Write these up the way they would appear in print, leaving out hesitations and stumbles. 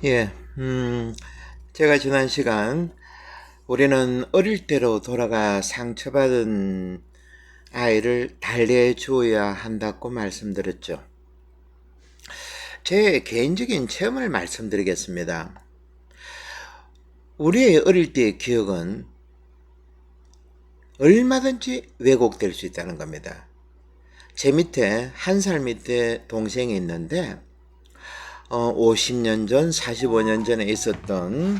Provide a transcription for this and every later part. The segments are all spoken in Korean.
예, 제가 지난 시간 우리는 어릴 때로 돌아가 상처받은 아이를 달래줘야 한다고 말씀드렸죠. 제 개인적인 체험을 말씀드리겠습니다. 우리의 어릴 때의 기억은 얼마든지 왜곡될 수 있다는 겁니다. 제 밑에 한 살 밑에 동생이 있는데 50년 전, 45년 전에 있었던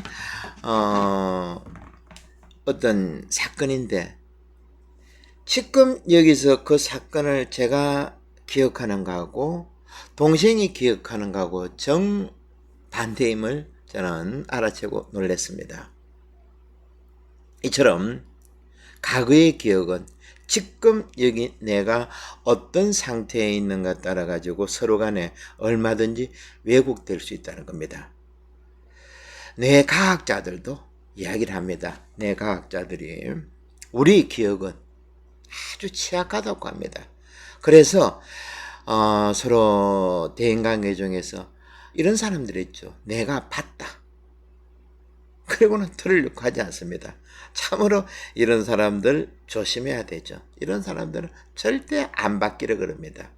어떤 사건인데 지금 여기서 그 사건을 제가 기억하는 거하고 동생이 기억하는 거하고 정반대임을 저는 알아채고 놀랐습니다. 이처럼 과거의 기억은 지금 여기 내가 어떤 상태에 있는가 따라 가지고 서로 간에 얼마든지 왜곡될 수 있다는 겁니다. 뇌과학자들도 이야기를 합니다. 뇌과학자들이 우리 기억은 아주 취약하다고 합니다. 그래서 서로 대인관계 중에서 이런 사람들이 있죠. 내가 봤다. 그리고는 틀으려고 하지 않습니다. 참으로 이런 사람들 조심해야 되죠. 이런 사람들은 절대 안 받기를 그럽니다.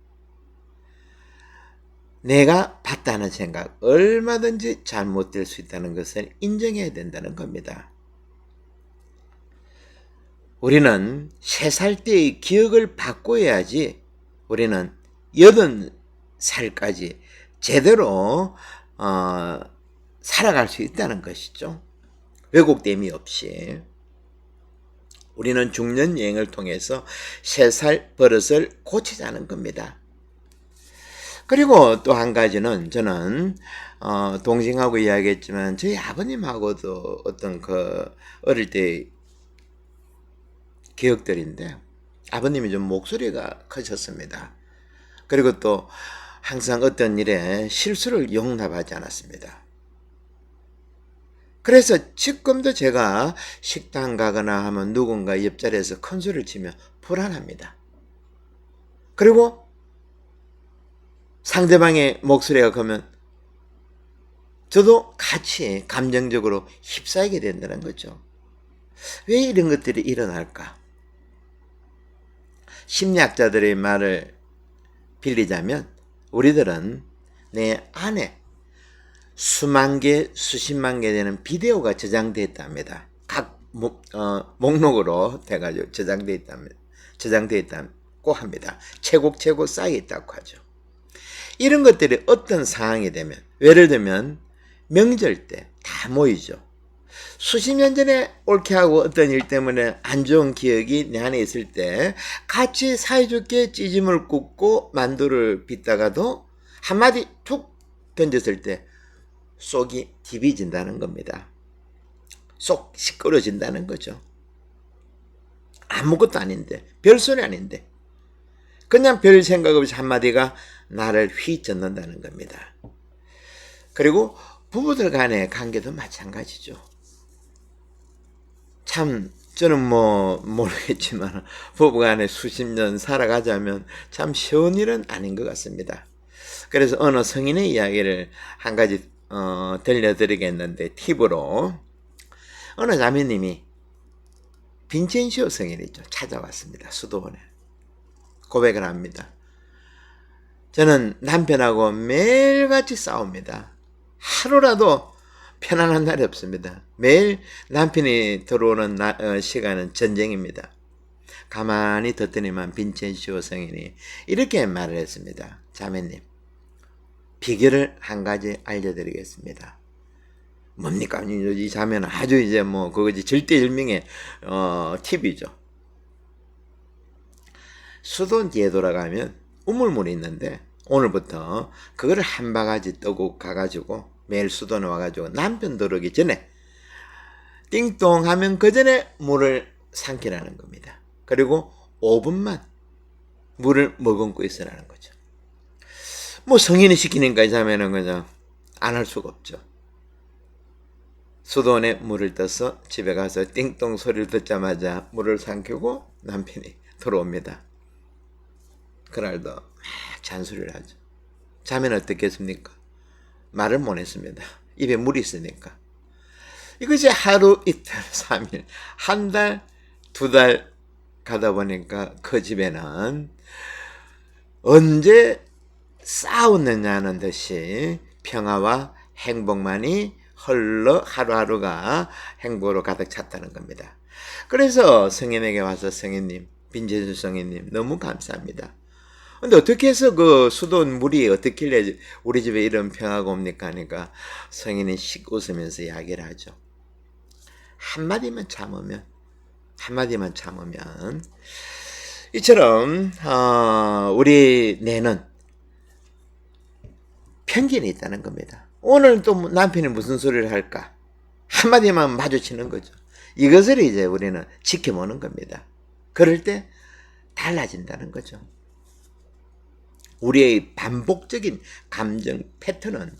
내가 봤다는 생각 얼마든지 잘못될 수 있다는 것을 인정해야 된다는 겁니다. 우리는 3살 때의 기억을 바꿔야지 우리는 80살까지 제대로 살아갈 수 있다는 것이죠. 왜곡됨이 없이. 우리는 중년 여행을 통해서 3살 버릇을 고치자는 겁니다. 그리고 또 한 가지는 저는 동생하고 이야기했지만 저희 아버님하고도 어떤 그 어릴 때 기억들인데 아버님이 좀 목소리가 크셨습니다. 그리고 또 항상 어떤 일에 실수를 용납하지 않았습니다. 그래서 지금도 제가 식당 가거나 하면 누군가 옆자리에서 큰 소리를 치면 불안합니다. 그리고 상대방의 목소리가 크면 저도 같이 감정적으로 휩싸이게 된다는 거죠. 왜 이런 것들이 일어날까? 심리학자들의 말을 빌리자면 우리들은 내 안에 수만 개, 수십만 개 되는 비디오가 저장되어 있답니다. 각 목록으로 돼가지고 저장되어 있다고 합니다. 채곡채곡 쌓여 있다고 하죠. 이런 것들이 어떤 상황이 되면, 예를 들면 명절 때 다 모이죠. 수십 년 전에 옳게 하고 어떤 일 때문에 안 좋은 기억이 내 안에 있을 때 같이 사이좋게 찌짐을 굽고 만두를 빚다가도 한마디 툭 던졌을 때 속이 디비진다는 겁니다. 속 시끄러진다는 거죠. 아무것도 아닌데, 별소리 아닌데 그냥 별 생각 없이 한마디가 나를 휘젓는다는 겁니다. 그리고 부부들 간의 관계도 마찬가지죠. 참 저는 모르겠지만 부부간에 수십 년 살아가자면 참 쉬운 일은 아닌 것 같습니다. 그래서 어느 성인의 이야기를 한 가지 들려드리겠는데 팁으로 어느 자매님이 빈첸시오 성인이죠. 찾아왔습니다. 수도원에. 고백을 합니다. 저는 남편하고 매일같이 싸웁니다. 하루라도 편안한 날이 없습니다. 매일 남편이 들어오는 시간은 전쟁입니다. 가만히 듣더니만 빈첸시오 성인이 이렇게 말을 했습니다. 자매님, 비결을 한 가지 알려드리겠습니다. 뭡니까? 이 자매는 아주 이제 그거지 절대일명의 팁이죠. 수도 뒤에 돌아가면 우물물이 있는데 오늘부터 그거를 한 바가지 떠고 가가지고 매일 수도에 와가지고 남편 들어오기 전에 띵동 하면 그 전에 물을 삼키라는 겁니다. 그리고 5분만 물을 머금고 있으라는 거죠. 성인이 시키니까 이 자매는 그냥 안 할 수가 없죠. 수도원에 물을 떠서 집에 가서 띵동 소리를 듣자마자 물을 삼키고 남편이 들어옵니다. 그날도 막 잔소리를 하죠. 자매는 어떻겠습니까? 말을 못 했습니다. 입에 물이 있으니까. 이것이 하루, 이틀, 3일, 한 달, 2달 가다 보니까 그 집에는 언제 싸우느냐는 듯이 평화와 행복만이 흘러 하루하루가 행복으로 가득 찼다는 겁니다. 그래서 성인에게 와서 성인님, 빈재수 성인님 너무 감사합니다. 근데 어떻게 해서 그 수도원 물이 어떻길래 우리 집에 이런 평화가 옵니까 하니까 성인이 씩 웃으면서 이야기를 하죠. 한마디만 참으면 이처럼 우리 뇌는 편견이 있다는 겁니다. 오늘 또 남편이 무슨 소리를 할까? 한마디만 마주치는 거죠. 이것을 이제 우리는 지켜보는 겁니다. 그럴 때 달라진다는 거죠. 우리의 반복적인 감정 패턴은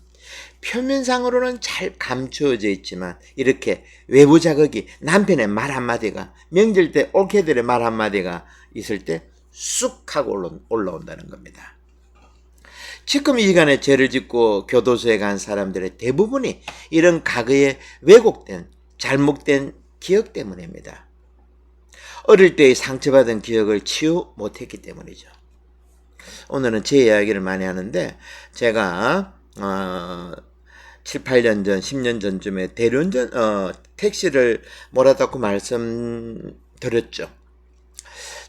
표면상으로는 잘 감추어져 있지만 이렇게 외부 자극이 남편의 말 한마디가 명절 때 올케들의 말 한마디가 있을 때 쑥 하고 올라온다는 겁니다. 지금 이 시간에 죄를 짓고 교도소에 간 사람들의 대부분이 이런 과거의 왜곡된 잘못된 기억 때문입니다. 어릴 때의 상처받은 기억을 치유 못했기 때문이죠. 오늘은 제 이야기를 많이 하는데 제가 7, 8년 전, 10년 전쯤에 대리운전 택시를 몰았다고 말씀드렸죠.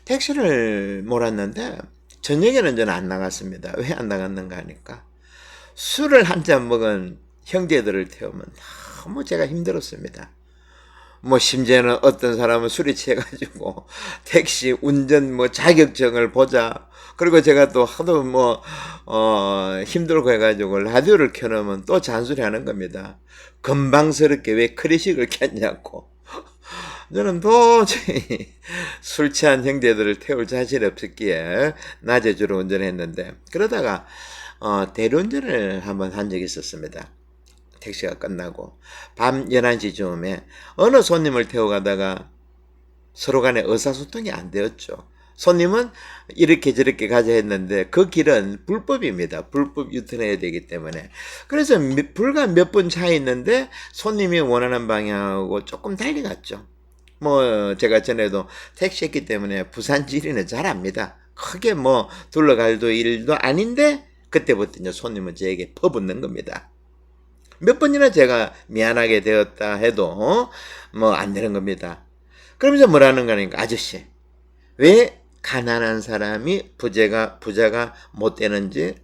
택시를 몰았는데 저녁에는 저는 안 나갔습니다. 왜 안 나갔는가 하니까 술을 한 잔 먹은 형제들을 태우면 너무 제가 힘들었습니다. 뭐 심지어는 어떤 사람은 술이 취해가지고 택시 운전 자격증을 보자. 그리고 제가 또 하도 힘들고 해가지고 라디오를 켜놓으면 또 잔소리하는 겁니다. 건방스럽게 왜 클래식을 켰냐고. 저는 도저히 술 취한 형제들을 태울 자신이 없었기에 낮에 주로 운전했는데 그러다가 대리운전을 한번 한 적이 있었습니다. 택시가 끝나고 밤 11시쯤에 어느 손님을 태워가다가 서로 간에 의사소통이 안 되었죠. 손님은 이렇게 저렇게 가자 했는데 그 길은 불법입니다. 불법 유턴해야 되기 때문에. 그래서 불과 몇 분 차이 있는데 손님이 원하는 방향하고 조금 달리 갔죠. 제가 전에도 택시 했기 때문에 부산 지리는 잘 압니다. 크게 둘러갈 일도 아닌데 그때부터 이제 손님은 저에게 퍼붓는 겁니다. 몇 번이나 제가 미안하게 되었다 해도 안 되는 겁니다. 그러면서 뭐라는 거니까 아저씨 왜 가난한 사람이 부자가 못 되는지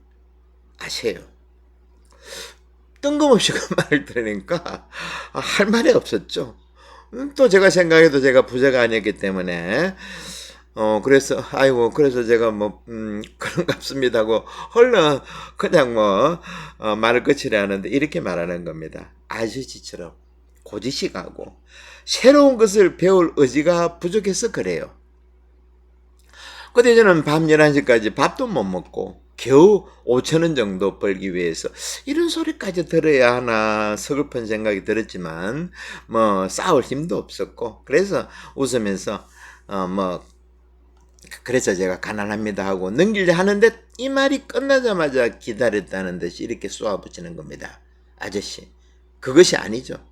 아세요? 뜬금없이 그 말을 들으니까 할 말이 없었죠. 또 제가 생각해도 제가 부자가 아니었기 때문에 그래서 제가 그런갑습니다 하고 얼른 그냥 말을 끝이려 하는데 이렇게 말하는 겁니다. 아저씨처럼 고지식하고 새로운 것을 배울 의지가 부족해서 그래요. 그때 저는 밤 11시까지 밥도 못 먹고 겨우 5,000원 정도 벌기 위해서 이런 소리까지 들어야 하나 서글픈 생각이 들었지만 싸울 힘도 없었고 그래서 웃으면서 그래서 제가 가난합니다 하고 넘기려 하는데 이 말이 끝나자마자 기다렸다는 듯이 이렇게 쏘아붙이는 겁니다. 아저씨 그것이 아니죠.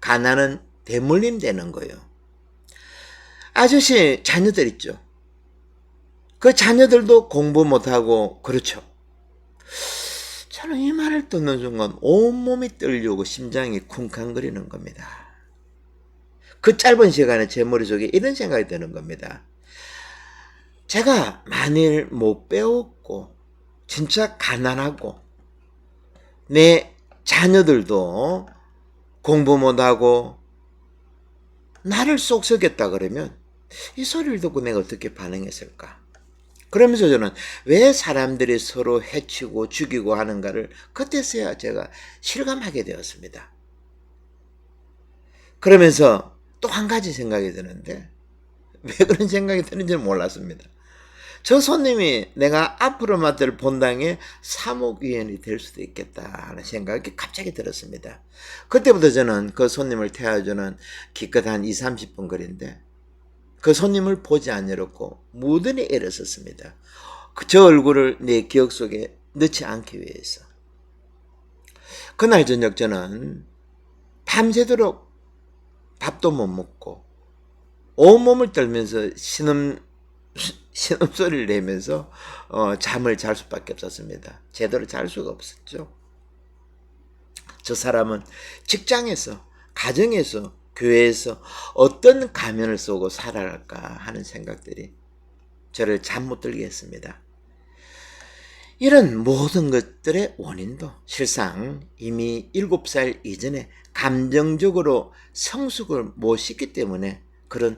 가난은 대물림 되는 거예요. 아저씨 자녀들 있죠. 그 자녀들도 공부 못하고 그렇죠. 저는 이 말을 듣는 순간 온몸이 떨리고 심장이 쿵쾅거리는 겁니다. 그 짧은 시간에 제 머릿속에 이런 생각이 드는 겁니다. 제가 만일 못 배웠고 진짜 가난하고 내 자녀들도 공부 못하고 나를 쏙썩였다 그러면 이 소리를 듣고 내가 어떻게 반응했을까? 그러면서 저는 왜 사람들이 서로 해치고 죽이고 하는가를 그때서야 제가 실감하게 되었습니다. 그러면서 또 한 가지 생각이 드는데 왜 그런 생각이 드는지는 몰랐습니다. 저 손님이 내가 앞으로 맡을 본당의 사목위원이 될 수도 있겠다 하는 생각이 갑자기 들었습니다. 그때부터 저는 그 손님을 태워주는 기껏 한 20-30분 거리인데 그 손님을 보지 않으려고 무던히 애를 썼습니다. 저 얼굴을 내 기억 속에 넣지 않기 위해서. 그날 저녁 저는 밤새도록 밥도 못 먹고 온몸을 떨면서 신음소리를 내면서 잠을 잘 수밖에 없었습니다. 제대로 잘 수가 없었죠. 저 사람은 직장에서, 가정에서, 교회에서 어떤 가면을 쓰고 살아갈까 하는 생각들이 저를 잠 못 들게 했습니다. 이런 모든 것들의 원인도 실상 이미 7살 이전에 감정적으로 성숙을 못 시켰기 때문에 그런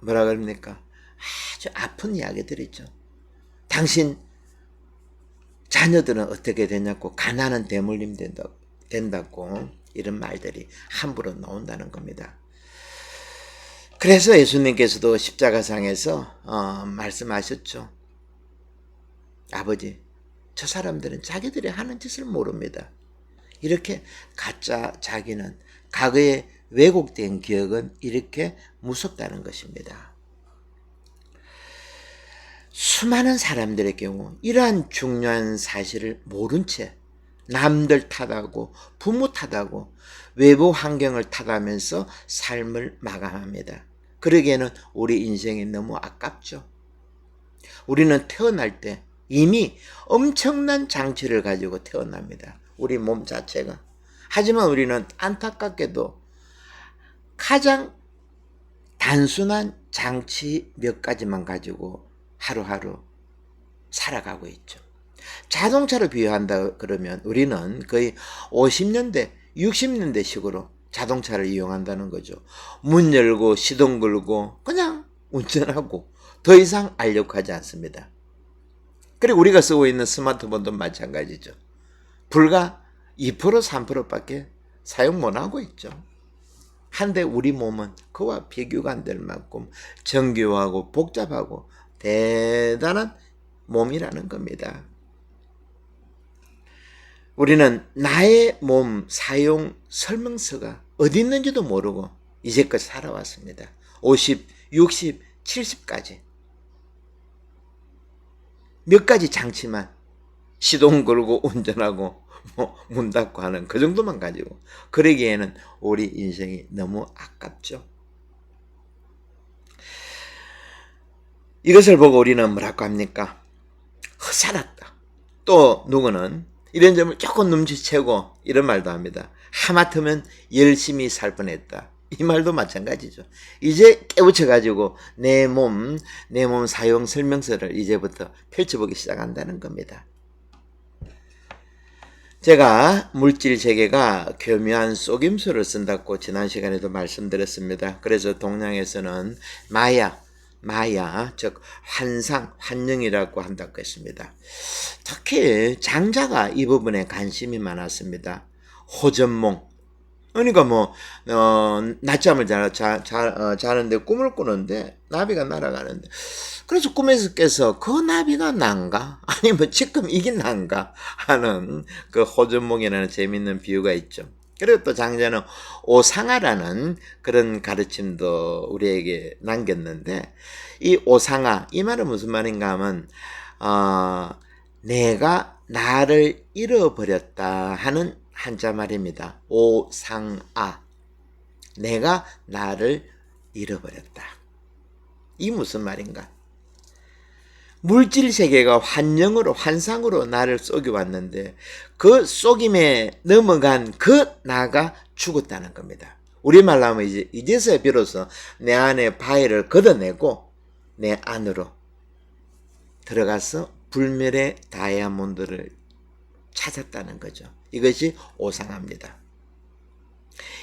뭐라 그럽니까? 아주 아픈 이야기들이죠. 당신 자녀들은 어떻게 되냐고, 가난한 대물림 된다고 이런 말들이 함부로 나온다는 겁니다. 그래서 예수님께서도 십자가상에서 말씀하셨죠. 아버지, 저 사람들은 자기들이 하는 짓을 모릅니다. 이렇게 가짜 자기는, 과거의 왜곡된 기억은 이렇게 무섭다는 것입니다. 수많은 사람들의 경우 이러한 중요한 사실을 모른 채 남들 탓하고 부모 탓하고 외부 환경을 탓하면서 삶을 마감합니다. 그러기에는 우리 인생이 너무 아깝죠. 우리는 태어날 때 이미 엄청난 장치를 가지고 태어납니다. 우리 몸 자체가. 하지만 우리는 안타깝게도 가장 단순한 장치 몇 가지만 가지고 하루하루 살아가고 있죠. 자동차를 비유한다 그러면 우리는 거의 50년대, 60년대 식으로 자동차를 이용한다는 거죠. 문 열고 시동 걸고 그냥 운전하고 더 이상 알력하지 않습니다. 그리고 우리가 쓰고 있는 스마트폰도 마찬가지죠. 불과 2%, 3%밖에 사용 못하고 있죠. 한데 우리 몸은 그와 비교가 안 될 만큼 정교하고 복잡하고 대단한 몸이라는 겁니다. 우리는 나의 몸 사용 설명서가 어디 있는지도 모르고 이제껏 살아왔습니다. 50, 60, 70까지. 몇 가지 장치만 시동 걸고 운전하고 문 닫고 하는 그 정도만 가지고, 그러기에는 우리 인생이 너무 아깝죠. 이것을 보고 우리는 뭐라고 합니까? 허살았다. 또 누구는 이런 점을 조금 눈치채고 이런 말도 합니다. 하마터면 열심히 살 뻔했다. 이 말도 마찬가지죠. 이제 깨우쳐가지고 내 몸 사용 설명서를 이제부터 펼쳐보기 시작한다는 겁니다. 제가 물질 세계가 교묘한 속임수를 쓴다고 지난 시간에도 말씀드렸습니다. 그래서 동양에서는 마야, 즉 환상, 환영이라고 한다고 했습니다. 특히 장자가 이 부분에 관심이 많았습니다. 호전몽. 그러니까 낮잠을 자는데 꿈을 꾸는데 나비가 날아가는데, 그래서 꿈에서 깨서 그 나비가 난가? 아니면 지금 이게 난가? 하는 그 호전몽이라는 재밌는 비유가 있죠. 그리고 또 장자는 오상아라는 그런 가르침도 우리에게 남겼는데, 이 오상아, 이 말은 무슨 말인가 하면 내가 나를 잃어버렸다 하는 한자 말입니다. 오상아, 내가 나를 잃어버렸다. 이 무슨 말인가? 물질 세계가 환영으로, 환상으로 나를 속여왔는데 그 속임에 넘어간 그 나가 죽었다는 겁니다. 우리말로 하면 이제서야 비로소 내 안에 바위를 걷어내고 내 안으로 들어가서 불멸의 다이아몬드를 찾았다는 거죠. 이것이 오상합니다.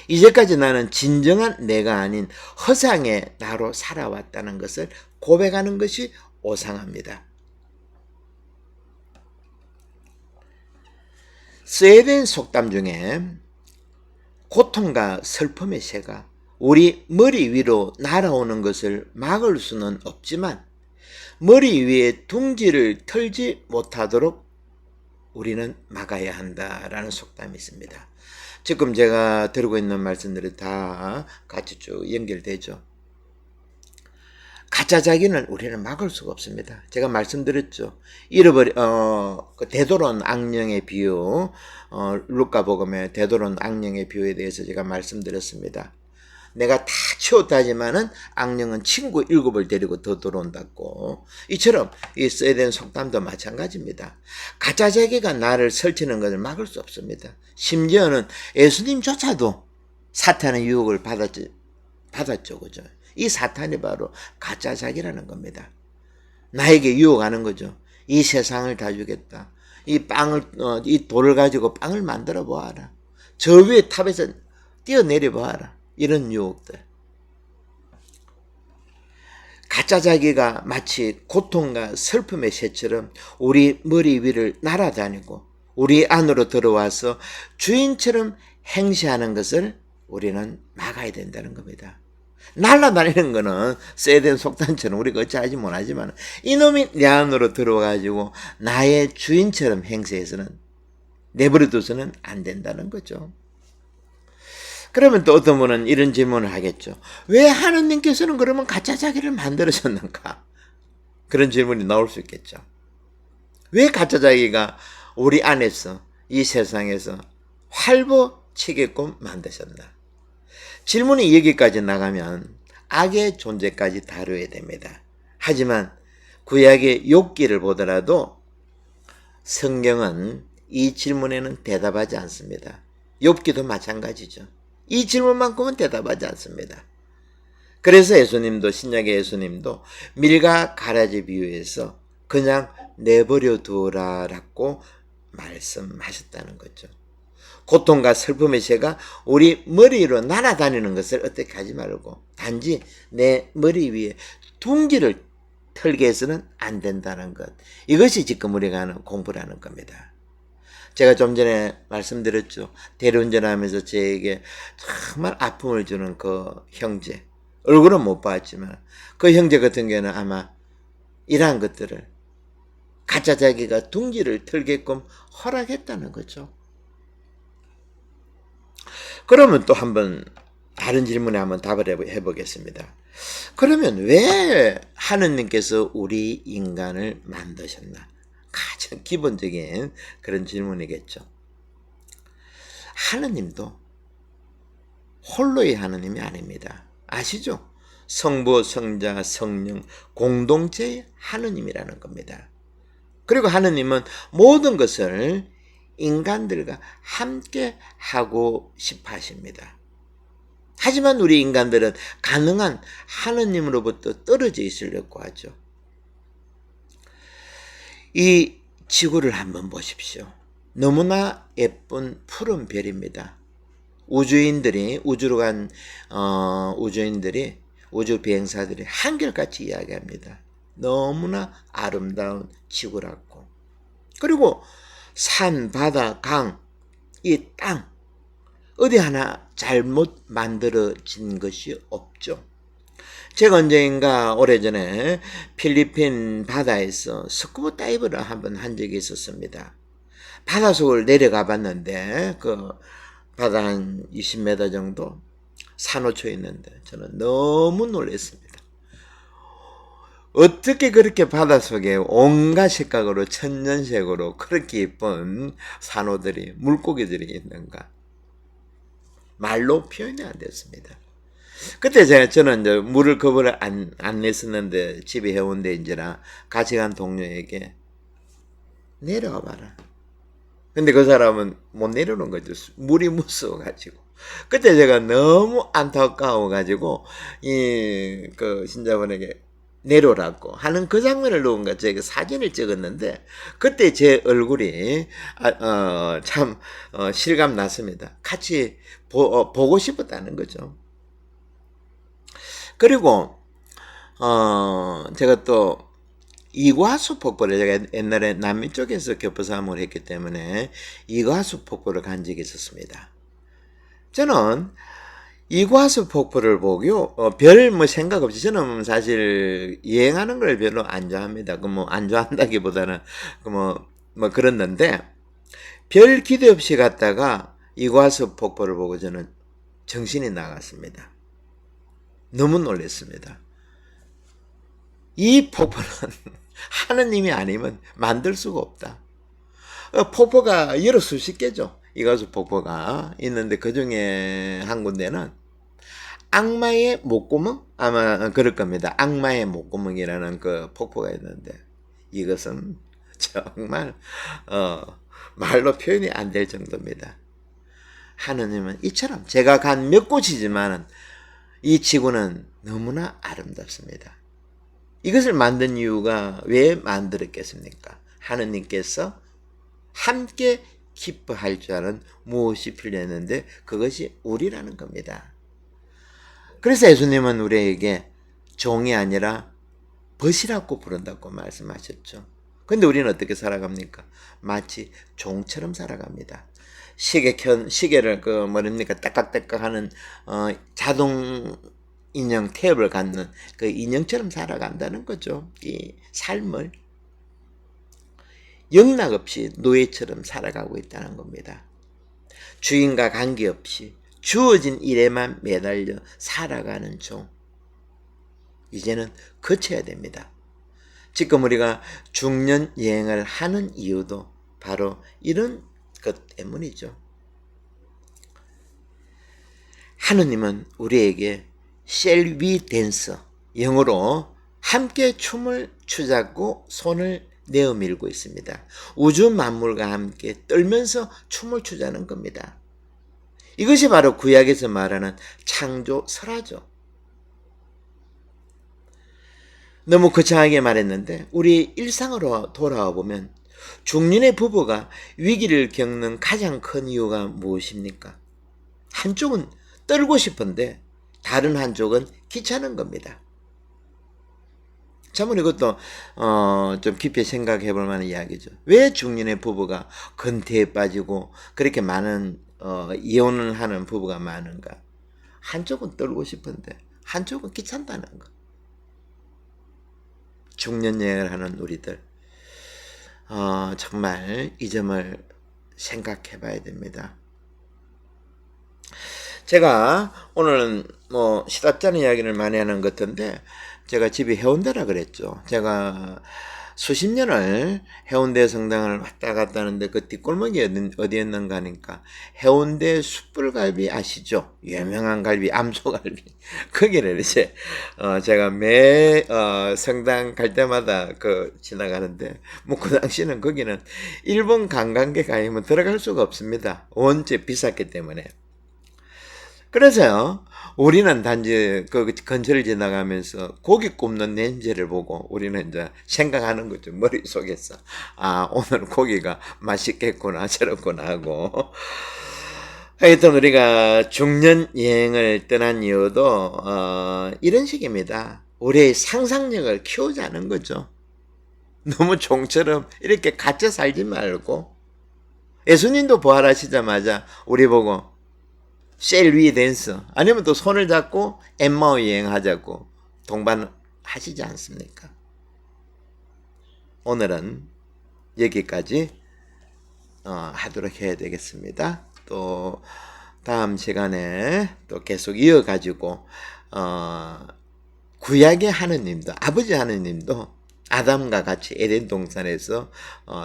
이제까지 나는 진정한 내가 아닌 허상의 나로 살아왔다는 것을 고백하는 것이 오상합니다. 스웨덴 속담 중에 고통과 슬픔의 새가 우리 머리 위로 날아오는 것을 막을 수는 없지만 머리 위에 둥지를 털지 못하도록 우리는 막아야 한다라는 속담이 있습니다. 지금 제가 들고 있는 말씀들이 다 같이 쭉 연결되죠. 가짜 자기는 우리는 막을 수가 없습니다. 제가 말씀드렸죠. 그 되돌아온 악령의 비유, 루카복음의 되돌아온 악령의 비유에 대해서 제가 말씀드렸습니다. 내가 다 치웠다 하지만은 악령은 친구 7을 데리고 더 들어온다고. 이처럼 이 써야 되는 속담도 마찬가지입니다. 가짜 자기가 나를 설치는 것을 막을 수 없습니다. 심지어는 예수님조차도 사탄의 유혹을 받았죠. 그죠? 이 사탄이 바로 가짜 자기라는 겁니다. 나에게 유혹하는 거죠. 이 세상을 다 주겠다. 이 돌을 가지고 빵을 만들어 보아라. 저 위에 탑에서 뛰어내려 보아라. 이런 유혹들. 가짜 자기가 마치 고통과 슬픔의 새처럼 우리 머리 위를 날아다니고 우리 안으로 들어와서 주인처럼 행시하는 것을 우리는 막아야 된다는 겁니다. 날아다니는 거는 세된 속단처럼 우리가 어찌하지 못하지만 이놈이 내 안으로 들어와가지고 나의 주인처럼 행세해서는 내버려둬서는 안 된다는 거죠. 그러면 또 어떤 분은 이런 질문을 하겠죠. 왜 하느님께서는 그러면 가짜 자기를 만들으셨는가? 그런 질문이 나올 수 있겠죠. 왜 가짜 자기가 우리 안에서 이 세상에서 활보치게끔 만드셨나? 질문이 여기까지 나가면 악의 존재까지 다루어야 됩니다. 하지만 구약의 욥기를 보더라도 성경은 이 질문에는 대답하지 않습니다. 욥기도 마찬가지죠. 이 질문만큼은 대답하지 않습니다. 그래서 예수님도 신약의 예수님도 밀과 가라지 비유에서 그냥 내버려 두라라고 말씀하셨다는 거죠. 고통과 슬픔의 새가 우리 머리로 날아다니는 것을 어떻게 하지 말고 단지 내 머리 위에 둥기를 털게 해서는 안 된다는 것. 이것이 지금 우리가 하는 공부라는 겁니다. 제가 좀 전에 말씀드렸죠. 대리운전하면서 저에게 정말 아픔을 주는 그 형제. 얼굴은 못 봤지만 그 형제 같은 경우는 아마 이러한 것들을 가짜 자기가 둥기를 털게끔 허락했다는 거죠. 그러면 또 한번 다른 질문에 한번 답을 해보겠습니다. 그러면 왜 하느님께서 우리 인간을 만드셨나? 가장 기본적인 그런 질문이겠죠. 하느님도 홀로의 하느님이 아닙니다. 아시죠? 성부, 성자, 성령 공동체의 하느님이라는 겁니다. 그리고 하느님은 모든 것을 인간들과 함께 하고 싶어 하십니다. 하지만 우리 인간들은 가능한 하느님으로부터 떨어져 있으려고 하죠. 이 지구를 한번 보십시오. 너무나 예쁜 푸른 별입니다. 우주인들이 우주 비행사들이 한결같이 이야기합니다. 너무나 아름다운 지구라고. 그리고 산, 바다, 강, 이 땅 어디 하나 잘못 만들어진 것이 없죠. 제가 언젠가 오래전에 필리핀 바다에서 스쿠버 다이브를 한번 한 적이 있었습니다. 바닷속을 내려가 봤는데 그 바다 한 20m 정도 산호초에 있는데 저는 너무 놀랐습니다. 어떻게 그렇게 바닷속에 온갖 색깔로 천연색으로 그렇게 예쁜 산호들이 물고기들이 있는가? 말로 표현이 안 됐습니다. 그때 저는 이제 물을 겁을 안 냈었는데 집에 해운대인지라 같이 간 동료에게 내려가 봐라. 근데 그 사람은 못 내려오는 거죠. 물이 무서워가지고. 그때 제가 너무 안타까워가지고 그 신자분에게 내려오라고 하는 그 장면을 누군가 제가 사진을 찍었는데 그때 제 얼굴이 참 실감 났습니다. 같이 보고 싶었다는 거죠. 그리고 제가 또 이과수 폭포를 제가 옛날에 남미 쪽에서 교포사업을 했기 때문에 이과수 폭포를 간 적이 있었습니다. 저는 이과수 폭포를 보고요, 별 생각 없이 저는 사실 여행하는 걸 별로 안 좋아합니다. 안 좋아한다기보다는 그랬는데 별 기대 없이 갔다가 이과수 폭포를 보고 저는 정신이 나갔습니다. 너무 놀랐습니다. 이 폭포는 하느님이 아니면 만들 수가 없다. 폭포가 여러 수십 개죠. 이가수 폭포가 있는데 그 중에 한 군데는 악마의 목구멍? 아마 그럴 겁니다. 악마의 목구멍이라는 그 폭포가 있는데 이것은 정말 말로 표현이 안 될 정도입니다. 하느님은 이처럼 제가 간 몇 곳이지만은 이 지구는 너무나 아름답습니다. 이것을 만든 이유가 왜 만들었겠습니까? 하느님께서 함께 기뻐할 줄 아는 무엇이 필요했는데 그것이 우리라는 겁니다. 그래서 예수님은 우리에게 종이 아니라 벗이라고 부른다고 말씀하셨죠. 근데 우리는 어떻게 살아갑니까? 마치 종처럼 살아갑니다. 시계를 딱딱딱딱 하는 자동 인형 탭을 갖는 그 인형처럼 살아간다는 거죠. 이 삶을 영락없이 노예처럼 살아가고 있다는 겁니다. 주인과 관계없이 주어진 일에만 매달려 살아가는 종. 이제는 거쳐야 됩니다. 지금 우리가 중년 여행을 하는 이유도 바로 이런 것 때문이죠. 하느님은 우리에게 Shall we dance? 영어로 함께 춤을 추자고 손을 내어밀고 있습니다. 우주 만물과 함께 떨면서 춤을 추자는 겁니다. 이것이 바로 구약에서 말하는 창조 설화죠. 너무 거창하게 말했는데 우리 일상으로 돌아와 보면 중년의 부부가 위기를 겪는 가장 큰 이유가 무엇입니까? 한쪽은 떨고 싶은데 다른 한쪽은 귀찮은 겁니다. 참 이것도 좀 깊이 생각해 볼 만한 이야기죠. 왜 중년의 부부가 건태에 빠지고 그렇게 많은 이혼을 하는 부부가 많은가? 한쪽은 떨고 싶은데 한쪽은 귀찮다는 거. 중년 여행을 하는 우리들 정말 이 점을 생각해 봐야 됩니다. 제가 오늘은 시답잖은 이야기를 많이 하는 것 같은데 제가 집이 해운대라 그랬죠. 제가 수십 년을 해운대 성당을 왔다 갔다 하는데 그 뒷골목이 어디였는가 하니까 해운대 숯불갈비 아시죠? 유명한 갈비, 암소갈비. 거기를 이제 제가 매 성당 갈 때마다 지나가는데 그 당시는 거기는 일본 관광객 아니면 들어갈 수가 없습니다. 원체 비쌌기 때문에. 그래서요, 우리는 단지 그 근처를 지나가면서 고기 굽는 냄새를 보고 우리는 이제 생각하는 거죠. 머릿속에서. 오늘 고기가 맛있겠구나, 저렇구나 하고. 하여튼 우리가 중년 여행을 떠난 이유도, 이런 식입니다. 우리의 상상력을 키우자는 거죠. 너무 종처럼 이렇게 갇혀 살지 말고. 예수님도 부활하시자마자 우리 보고, Shall we dance? 아니면 또 손을 잡고 엠마오 여행하자고 동반하시지 않습니까? 오늘은 여기까지 하도록 해야 되겠습니다. 또 다음 시간에 또 계속 이어가지고 구약의 하느님도 아버지 하느님도 아담과 같이 에덴 동산에서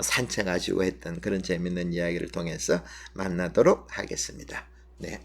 산책하시고 했던 그런 재밌는 이야기를 통해서 만나도록 하겠습니다. 네.